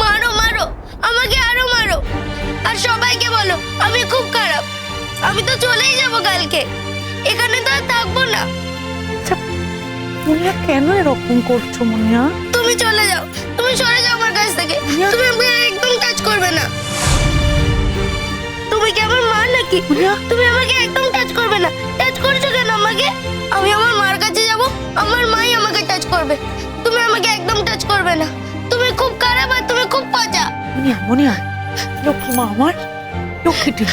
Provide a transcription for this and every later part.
মারো মারো, আমাকে আরো মারো, আর সবাইকে বলো আমি খুব খারাপ। আমি তো চলেই যাব কালকে, এখানে তো আর থাকবো না। মুনিয়া কেন এরকম করছো মুনিয়া? তুমি চলে যাও, তুমি সরে যাও আমার কাছ থেকে। তুমি আমাকে একদম টাচ করবে না। তুমি কি আমার মা নাকি? তুমি আমাকে একদম টাচ করবে না। টাচ করছো কেন আমাকে? আমি আমার মার কাছে যাব, আমার মাই আমাকে টাচ করবে। তুমি আমাকে একদম টাচ করবে না। তুমি খুব খারাপ আর তুমি খুব পচা। মুনিয়া মুনিয়া, লক্ষ্মী মা আমার, লক্ষ্মীটি,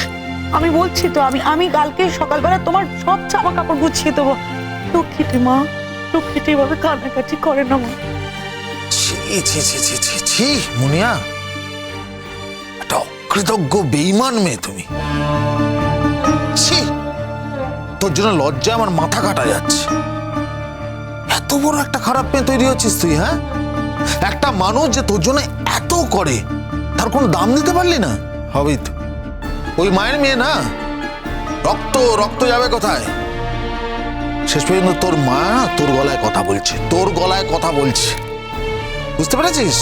আমি বলছি তো আমি কালকে সকালবেলা তোমার সব জামা কাপড় গুছিয়ে দেবো। লক্ষ্মীটি মা, লক্ষ্মীটি এভাবে কান্নাকাটি করে না মা। ছি ছি ছি ছি ছি ছি মুনিয়া, একটা অকৃতজ্ঞ বেঈমান মেয়ে তুমি। ছি, তোর জন্য লজ্জা আমার মাথা কাটা যাচ্ছে। এত বড় একটা খারাপ মেয়ে তৈরি হচ্ছিস তুই, হ্যাঁ? একটা মানুষ যে তোর জন্য এত করে তার কোনো দাম দিতে পারলি না? হবেই তো, ওই মায়ের মেয়ে না, রক্ত রক্ত যাবে কোথায়? শেষ পর্যন্ত তোর মা তোর গলায় কথা বলছে, তোর গলায় কথা বলছে, বুঝতে পেরেছিস?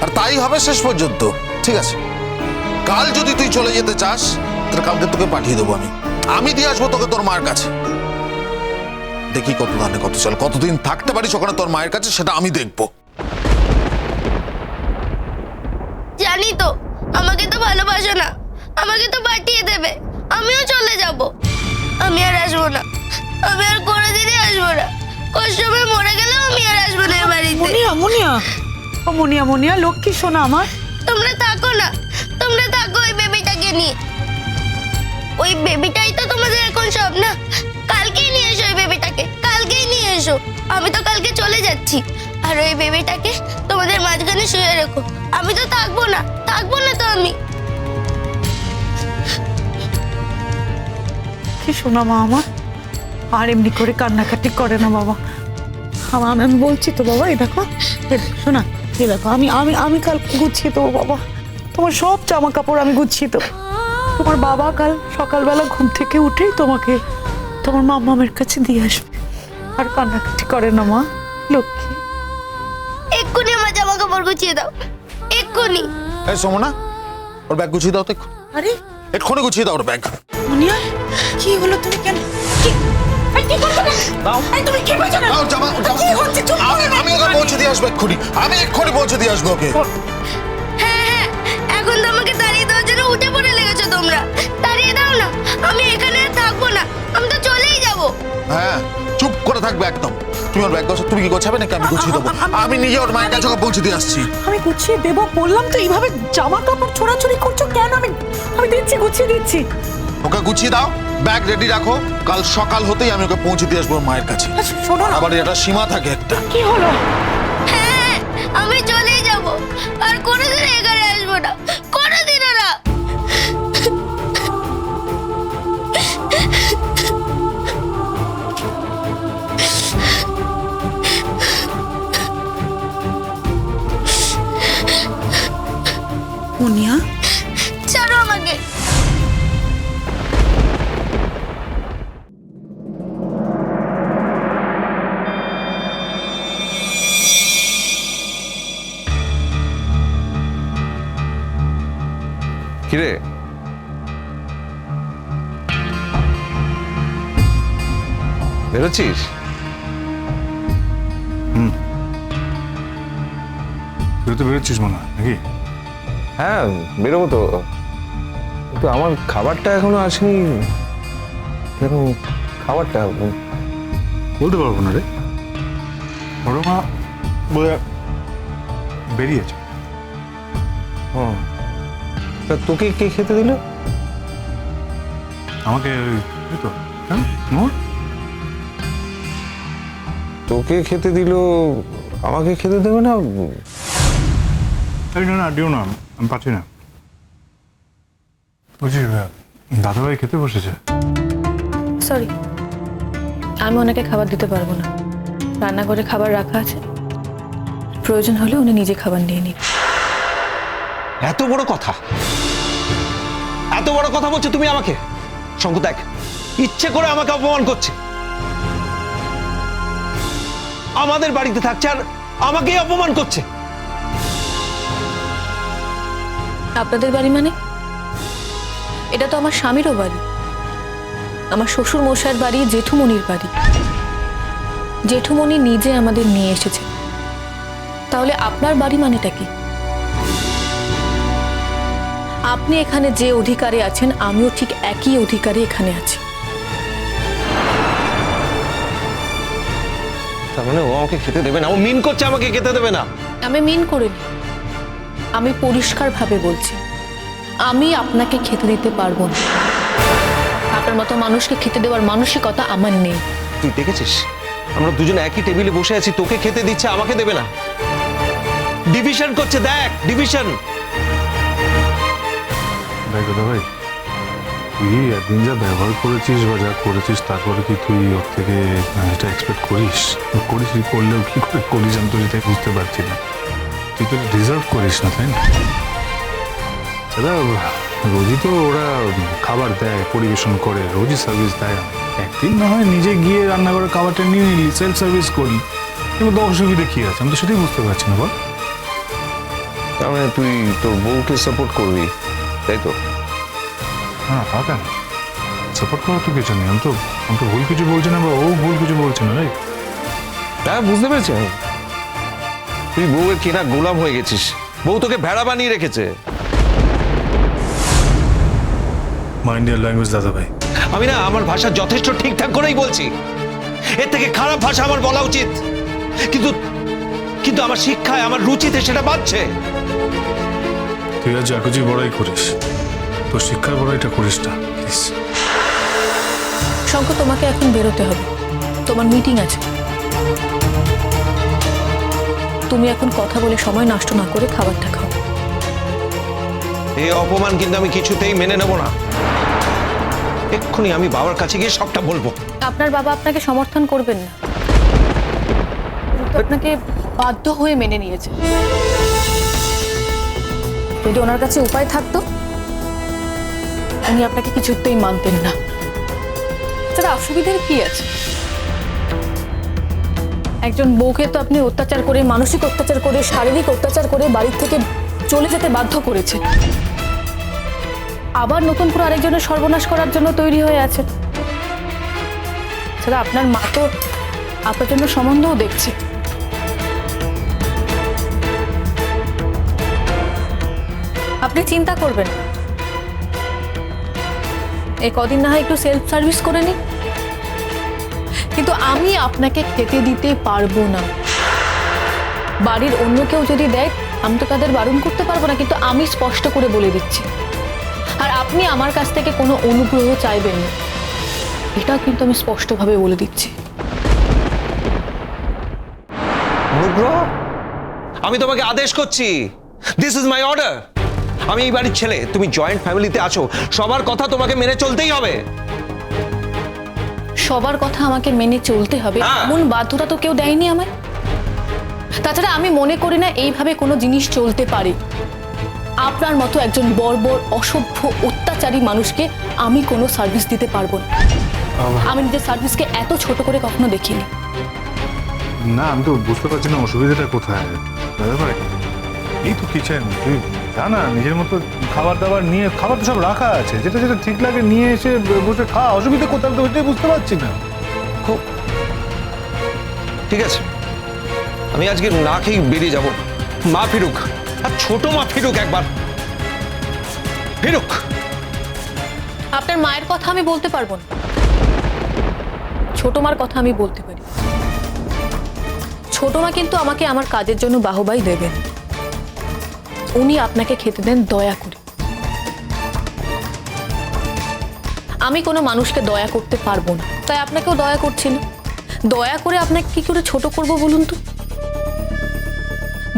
আর তাই হবে শেষ পর্যন্ত। ঠিক আছে, কাল যদি তুই চলে যেতে চাস তাহলে কালকে তোকে পাঠিয়ে দেবো আমি দিয়ে আসবো তোকে তোর মায়ের কাছে। দেখি কত দানে কত চল, কতদিন থাকতে পারিস ওখানে তোর মায়ের কাছে, সেটা আমি দেখবো। জানি তো আমাকে তো ভালোবাসো না, আমাকে তো পাঠিয়ে দেবে, আমিও চলে যাব। আমি আর আসবো না, আমি আর কোনোদিনই আসবো না। কষ্ট পেয়ে মরে গেলেও আমি আর আসবো না এ বাড়িতে। মুনিয়া মুনিয়া, ও মুনিয়া মুনিয়া, লক্ষ্মী শোনা আমার। তোমরা থাকো না, তোমরা থাকো ওই বেবিটাকে নিয়ে। ওই বেবিটাই তো তোমাদের এখন সব না। কালকেই নিয়ে এসো ওই বেবিটাকে, কালকেই নিয়ে এসো। আমি তো কালকে চলে যাচ্ছি, আর ওই বেবিটাকে তোমাদের মাঝখানে শুয়ে রেখো। আমি তো থাকবো না, থাকবো না তো আমি। কি শোনা মা আমার, আর এমনি করে কান্নাকাটি করে না বাবা। আমি বলছি তো বাবা, এই দেখো শোনা, এই দেখো আমি আমি আমি কাল গুছিয়ে দেবো বাবা, তোমার সব জামা কাপড় আমি গুছিয়ে দেবো। তোমার বাবা কাল সকালবেলা ঘুম থেকে উঠেই তোমাকে তোমার মামামের কাছে দিয়ে আসবে। আর কান্নাকাটি করে না মা, লক্ষ্মী। এক্ষুনি আমার জামা কাপড় গুছিয়ে দাও, এক্ষুনি। এই সোমনা, ওর ব্যাগ গুছিয়ে দাও তো। আরে এক্ষুনি গুছিয়ে দাও ওর ব্যাগ। মুনিয়া, কি হলো? তুমি কেন আমি ওকে পৌঁছে দিয়ে আসবো এক্ষুনি, আমি এক্ষুনি পৌঁছে দিয়ে আসবো ওকে। হ্যাঁ হ্যাঁ, এখন তো আমাকে তাড়িয়ে দেওয়ার জন্য উঠে পড়ে লেগেছো তোমরা। তাড়িয়ে দাও না, আমি এখানে আর থাকবো না, আমি তো চলেই যাবো। হ্যাঁ, চুপ করে থাকবে একদম। তুমি ওর ব্যাগ গোছাও। তুমি কি গোছাবে নাকি আমি গুছিয়ে দেবো? আমি নিজে ওর মায়ের কাছে ওকে পৌঁছে দিয়ে আসছি। আমি গুছিয়ে দেবো বললাম তো, এইভাবে জামা কাপড় ছোড়াছুড়ি করছো কেন? আমি দিচ্ছি, গুছিয়ে দিচ্ছি। ওকে গুছিয়ে দাও, ব্যাগ রেডি রাখো, কাল সকাল হতেই আমি ওকে পৌঁছে দিয়ে আসবো ওর মায়ের কাছে। আচ্ছা শোনো না, আবার এটা সীমা থাকে একটা। কি হলো? হ্যাঁ, আমি চলেই যাবো, আর কোনোদিন এখানে আসবো না, কোনোদিনও না। মুনিয়া, ছাড়ো আমাকে। কিরে, বেরোচ্ছিস? তুই তো বেরোচ্ছিস মনে হয় নাকি? হ্যাঁ, বেরোবো তো, কিন্তু আমার খাবারটা এখনো আসেনি। কেন খাবারটা? বলতে পারবো না রে, বড় মা বোধহয় বেরিয়েছে। ও, তা তোকে কে খেতে দিল? আমাকে এই তো মোর তোকে খেতে দিল, আমাকে খেতে দেবে না? এই না দিও না, আমি পাচ্ছি না। বলছি দাদাভাই খেতে বসেছে। সরি, আমি ওনাকে খাবার দিতে পারবো না। রান্নাঘরে খাবার রাখা আছে, প্রয়োজন হলে উনি নিজে খাবার নিয়ে নিন। এত বড় কথা, এত বড় কথা বলছো তুমি আমাকে? শঙ্কু দেখ, ইচ্ছে করে আমাকে অপমান করছে। আমাদের বাড়িতে থাকছে আর আমাকেই অপমান করছে। আপনাদের বাড়ি মানে? এটা তো আমার স্বামীরও বাড়ি, আমার শ্বশুর মশাইয়ের বাড়ি, জেঠুমনির বাড়ি। জেঠুমনি নিজে আমাদের নিয়ে এসেছে। তাহলে আপনার বাড়ি মানেটা কি? আপনি এখানে যে অধিকারে আছেন, আমিও ঠিক একই অধিকারে এখানে আছি। তার মানে ও আমাকে খেতে দেবে না? ও মিন করছে আমাকে খেতে দেবে না? আমি মিন করিনি, আমি পরিষ্কারভাবে বলছি আমি আপনাকে খেতে দিতে পারবো না। আপনার মতো মানুষকে খেতে দেওয়ার মানসিকতা আমার নেই। তুই দেখেছিস আমরা দুজনে একই টেবিলে বসে আছি, তোকে খেতে দিচ্ছে, আমাকে দেবে না। ডিভিশন করছে, দেখ ডিভিশন। দেখ দাদা ভাই, তুই একদিন যা ব্যবহার করেছিস বা যা করেছিস, তারপরে কি তুই ওর থেকে এটা এক্সপেক্ট করিস? করিস, করলেও কি করে করিস আমি তো এটাই বুঝতে পারছি না। তুই তো ডিজার্ভ করিস না, তাই না? দাদা রোজই তো ওরা খাবার দেয়, পরিবেশন করে, রোজই সার্ভিস দেয়। একদিন না হয় নিজে গিয়ে রান্নাঘরে খাবারটা নিয়ে নিলি, সেলফ সার্ভিস করি, কিন্তু অসুবিধা কি আছে? আমি তো সেটাই বুঝতে পারছি না। বল, তার মানে তুই তোর বউকে সাপোর্ট করবি, তাই তো? হ্যাঁ, তা কেন? সাপোর্ট করার তো কিছু নেই। আমি তো ভুল কিছু বলছি না, বা ও ভুল কিছু বলছে না, রাইট? হ্যাঁ, বুঝতে পেরেছি আমি। তুই বউয়ের কেনা গোলাম হয়ে গেছিস, বউ তোকে ভেড়া বানিয়ে রেখেছে। মাইন্ড ইয়ার ল্যাঙ্গুয়েজ দাদা ভাই। আমি না আমার ভাষা যথেষ্ট ঠিকঠাক করেই বলছি, এর থেকে খারাপ ভাষা আমার বলা উচিত, কিন্তু কিন্তু আমার শিক্ষায়, আমার রুচিতে সেটা বাড়ছে। তুই আজ জাকুজি বড়াই করিস, তোর শিক্ষার বড়াইটা করিস না প্লিজ। শঙ্কর, তোমাকে এখন বেরোতে হবে, তোমার মিটিং আছে। তুমি এখন কথা বলে সময় নষ্ট না করে খাবারটা খাও। এই অপমান কিন্তু আমি কিছুতেই মেনে নেব না। এক্ষুনি আমি বাবার কাছে গিয়ে সবটা বলবো। আপনার বাবা আপনাকে সমর্থন করবেন না, আপনাকে বাধ্য হয়ে মেনে নিয়েছে। যদি ওনার কাছে উপায় থাকতো, উনি আপনাকে কিছুতেই মানতেন না। তার অসুবিধার কি আছে? একজন বউকে তো আপনি অত্যাচার করে, মানসিক অত্যাচার করে, শারীরিক অত্যাচার করে বাড়ি থেকে চলে যেতে বাধ্য করেছে। আবার নতুন করে আরেকজনের সর্বনাশ করার জন্য তৈরি হয়ে আছেন। সেটা আপনার মা তো আপনার জন্য সম্বন্ধও দেখছে। আপনি চিন্তা করবেন, এই কদিন না হয় একটু সেলফ সার্ভিস করে নিন, কিন্তু আমি আপনাকে খেতে দিতে পারবো না। বাড়ির অন্য কেউ যদি দেয়, আমি তো তাদের বারণ করতে পারবো না, কিন্তু আমি স্পষ্ট করে বলে দিচ্ছি। আর আপনি আমার কাছ থেকে কোনো অনুগ্রহ চাইবেন না, এটাও কিন্তু আমি স্পষ্টভাবে বলে দিচ্ছি। অনুগ্রহ? আমি তোমাকে আদেশ করছি, দিস ইজ মাই অর্ডার। আমি এই বাড়ির ছেলে, তুমি জয়েন্ট ফ্যামিলিতে আছো, সবার কথা তোমাকে মেনে চলতেই হবে। সবার কথা আমাকে মেনে চলতে হবে এমন বাধ্যতা তো কেউ দেয়নি আমায়। তাছাড়া আমি মনে করি না এইভাবে কোনো জিনিস চলতে পারে। আপনার মতো একজন বর্বর, অসভ্য, অত্যাচারী মানুষকে আমি কোনো সার্ভিস দিতে পারবো না। আমি নিজের সার্ভিসকে এত ছোট করে কখনো দেখিনি। না, আমি তো বুঝতে পারছি না অসুবিধাটা কোথায়। দাদা ভাই, এই তো কিচেন, তুই জানা নিজের মতো খাবার দাবার নিয়ে, খাবার তো সব রাখা আছে, যেটা যেটা ঠিক লাগে নিয়ে এসে বসে খা। অসুবিধা কোথায় আমি তো ওইটাই বুঝতে পারছি না। খুব ঠিক আছে, আমি আজকে না খেয়ে বেরিয়ে যাব। মা ফিরুক, আর ছোট মা ফিরুক, একবার ফিরুক। আপনার মায়ের কথা আমি বলতে পারবো না, ছোট মার কথা আমি বলতে পারি। ছোট মা কিন্তু আমাকে আমার কাজের জন্য বাহবাই দেবেন। উনি আপনাকে খেতে দেন দয়া করে। আমি কোনো মানুষকে দয়া করতে পারবো না, তাই আপনাকেও দয়া করছি না। দয়া করে আপনাকে কি করে ছোট করব বলুন তো?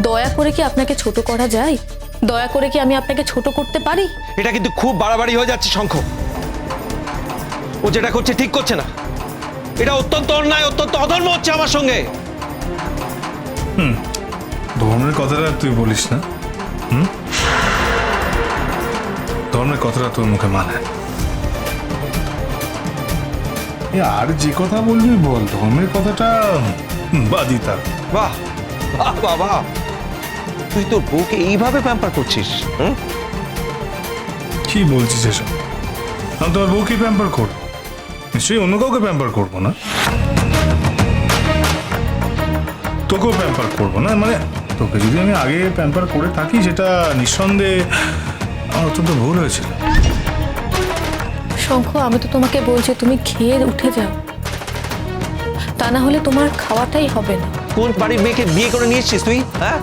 দয়া করে কি আপনাকে ছোট করা যায়? দয়া করে কি আমি আপনাকে ছোট করতে পারি? এটা কিন্তু খুব বাড়াবাড়ি হয়ে যাচ্ছে শঙ্খ। ও যেটা করছে ঠিক করছে না, এটা অত্যন্ত অন্যায়, অত্যন্ত অধর্ম হচ্ছে আমার সঙ্গে। ধর্মের কথাটা তুই বলিস না। ধর্মের কথাটা তোর মুখে মানে। আর যে কথা বলবি বল, ধর্মের কথাটা বাদি থাক। বাহ বাহ বাহ বাহ, তুই তোর বউকে এইভাবে প্যাম্পার করছিস? কি বলছিস এসব? আমি তোমার বউকে প্যাম্পার করবো, নিশ্চয়ই অন্য কাউকে প্যাম্পার করবো না। তোকেও প্যাম্পার করবো না, মানে তোকে যদি আমি আগে প্যাম্পার করে থাকি সেটা নিঃসন্দেহে আমার অত্যন্ত ভুল হয়েছিল। শঙ্খ, আমি তো তোমাকে বলছি তুমি খেয়ে উঠে যাও, তা না হলে তোমার খাওয়াটাই হবে না। কোন বাড়ির মেয়েকে বিয়ে করে নিয়ে এসছিস তুই? হ্যাঁ,